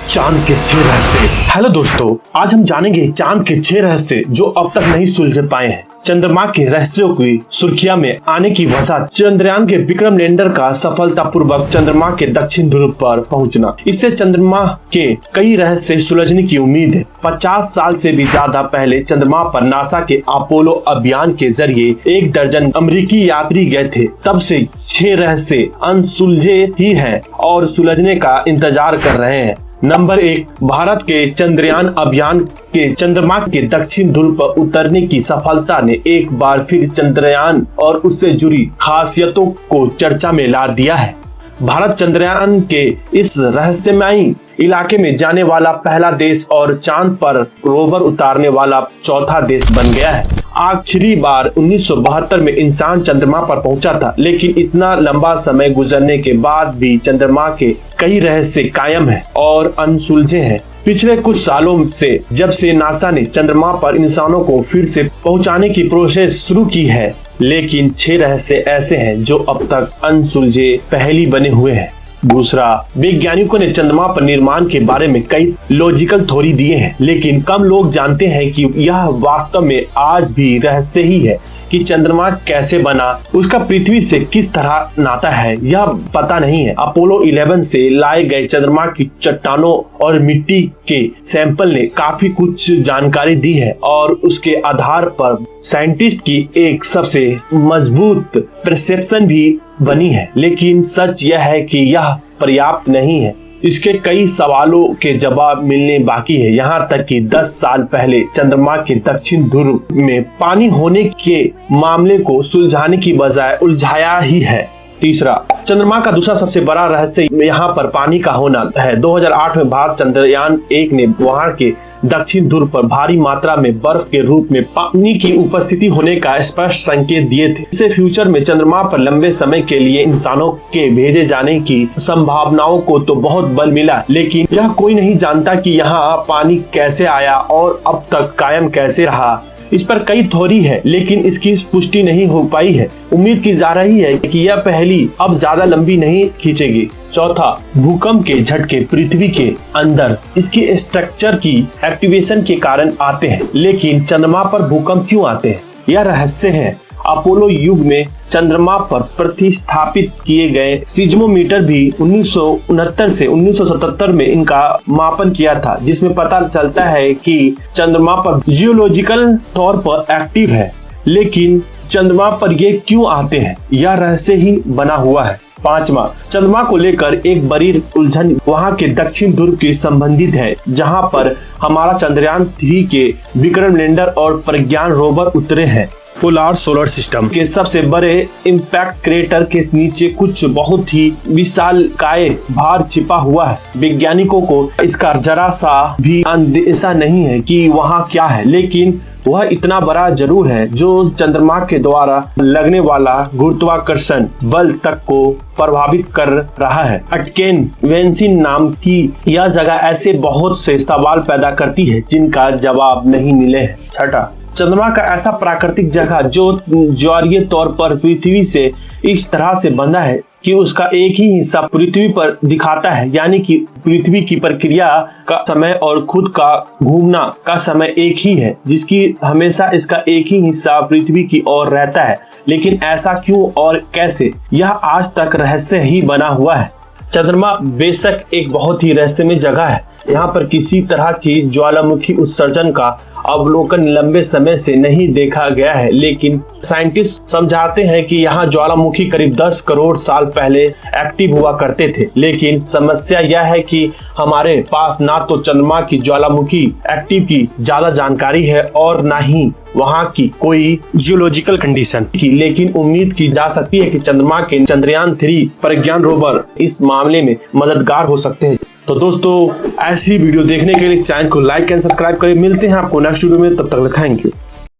चांद के 6 रहस्य। हेलो दोस्तों, आज हम जानेंगे चांद के 6 रहस्य जो अब तक नहीं सुलझ पाए हैं। चंद्रमा के रहस्यों की सुर्खियां में आने की वजह चंद्रयान के विक्रम लैंडर का सफलतापूर्वक चंद्रमा के दक्षिण ध्रुव पर पहुंचना। इससे चंद्रमा के कई रहस्य सुलझने की उम्मीद है। 50 साल से भी ज्यादा पहले चंद्रमा पर नासा के अपोलो अभियान के जरिए 1 दर्जन अमेरिकी यात्री गए थे। तब से 6 रहस्य अनसुलझे ही हैं और सुलझने का इंतजार कर रहे हैं। नंबर 1, भारत के चंद्रयान अभियान के चंद्रमा के दक्षिण ध्रुव पर उतरने की सफलता ने एक बार फिर चंद्रयान और उससे जुड़ी खासियतों को चर्चा में ला दिया है। भारत चंद्रयान के इस रहस्यमयी इलाके में जाने वाला पहला देश और चांद पर रोवर उतारने वाला चौथा देश बन गया है। आखिरी बार 1972 में इंसान चंद्रमा पर पहुंचा था, लेकिन इतना लंबा समय गुजरने के बाद भी चंद्रमा के कई रहस्य कायम हैं और अनसुलझे हैं। पिछले कुछ सालों से जब से नासा ने चंद्रमा पर इंसानों को फिर से पहुंचाने की प्रोसेस शुरू की है, लेकिन 6 रहस्य ऐसे हैं जो अब तक अनसुलझे पहेली बने हुए हैं। दूसरा, वैज्ञानिकों ने चंद्रमा पर निर्माण के बारे में कई लॉजिकल थ्योरी दिए हैं, लेकिन कम लोग जानते हैं कि यह वास्तव में आज भी रहस्य ही है कि चंद्रमा कैसे बना, उसका पृथ्वी से किस तरह नाता है, यह पता नहीं है। अपोलो 11 से लाए गए चंद्रमा की चट्टानों और मिट्टी के सैंपल ने काफी कुछ जानकारी दी है और उसके आधार पर साइंटिस्ट की एक सबसे मजबूत परसेप्शन भी बनी है। लेकिन सच यह है कि यह पर्याप्त नहीं है। इसके कई सवालों के जवाब मिलने बाकी है। यहाँ तक कि 10 साल पहले चंद्रमा के दक्षिण ध्रुव में पानी होने के मामले को सुलझाने की बजाय उलझाया ही है। तीसरा, चंद्रमा का दूसरा सबसे बड़ा रहस्य यहाँ पर पानी का होना है। 2008 में भारत चंद्रयान 1 ने वहां के दक्षिण ध्रुव पर भारी मात्रा में बर्फ के रूप में पानी की उपस्थिति होने का स्पष्ट संकेत दिए थे। इससे फ्यूचर में चंद्रमा पर लंबे समय के लिए इंसानों के भेजे जाने की संभावनाओं को तो बहुत बल मिला, लेकिन यह कोई नहीं जानता कि यहाँ पानी कैसे आया और अब तक कायम कैसे रहा। इस पर कई थ्योरी है, लेकिन इसकी पुष्टि नहीं हो पाई है। उम्मीद की जा रही है कि यह पहेली अब ज्यादा लंबी नहीं खींचेगी। चौथा, भूकंप के झटके पृथ्वी के अंदर इसकी स्ट्रक्चर की एक्टिवेशन के कारण आते हैं, लेकिन चंद्रमा पर भूकंप क्यों आते हैं, यह रहस्य है। अपोलो युग में चंद्रमा पर प्रतिस्थापित किए गए सीज्मोमीटर भी 1969 से 1977 में इनका मापन किया था, जिसमें पता चलता है कि चंद्रमा पर जियोलॉजिकल तौर पर एक्टिव है, लेकिन चंद्रमा पर ये क्यों आते हैं, यह रहस्य ही बना हुआ है। पांचवा, चंद्रमा को लेकर एक बड़ी उलझन वहां के दक्षिण ध्रुव की संबंधित है, जहां पर हमारा चंद्रयान 3 के विक्रम लैंडर और प्रज्ञान रोवर उतरे हैं। पोलर सोलर सिस्टम के सबसे बड़े इम्पैक्ट क्रेटर के नीचे कुछ बहुत ही विशालकाय भार छिपा हुआ है। वैज्ञानिकों को इसका जरा सा भी अंदेशा नहीं है कि वहां क्या है, लेकिन वह इतना बड़ा जरूर है जो चंद्रमा के द्वारा लगने वाला गुरुत्वाकर्षण बल तक को प्रभावित कर रहा है। अटकेन वेंसिन नाम की यह जगह ऐसे बहुत से सवाल पैदा करती है जिनका जवाब नहीं मिले हैं। छठा, चंद्रमा का ऐसा प्राकृतिक जगह जो ज्वारीय तौर पर पृथ्वी से इस तरह से बंधा है कि उसका एक ही हिस्सा पृथ्वी पर दिखाता है, यानी कि पृथ्वी की प्रक्रिया का समय और खुद का घूमना का समय एक ही है, जिसकी हमेशा इसका एक ही हिस्सा पृथ्वी की ओर रहता है। लेकिन ऐसा क्यों और कैसे, यह आज तक रहस्य ही बना हुआ है। चंद्रमा बेशक एक बहुत ही रहस्यमय जगह है। यहाँ पर किसी तरह की ज्वालामुखी उत्सर्जन का अवलोकन लंबे समय से नहीं देखा गया है, लेकिन साइंटिस्ट समझाते हैं कि यहाँ ज्वालामुखी करीब 10 करोड़ साल पहले एक्टिव हुआ करते थे। लेकिन समस्या यह है कि हमारे पास ना तो चंद्रमा की ज्वालामुखी एक्टिव की ज्यादा जानकारी है और ना ही वहाँ की कोई जियोलॉजिकल कंडीशन की। लेकिन उम्मीद की जा सकती है कि चंद्रमा के चंद्रयान 3 प्रज्ञान रोवर इस मामले में मददगार हो सकते हैं। तो दोस्तों, ऐसी वीडियो देखने के लिए इस चैनल को लाइक एंड सब्सक्राइब करें। मिलते हैं आपको नेक्स्ट वीडियो में, तब तक थैंक यू।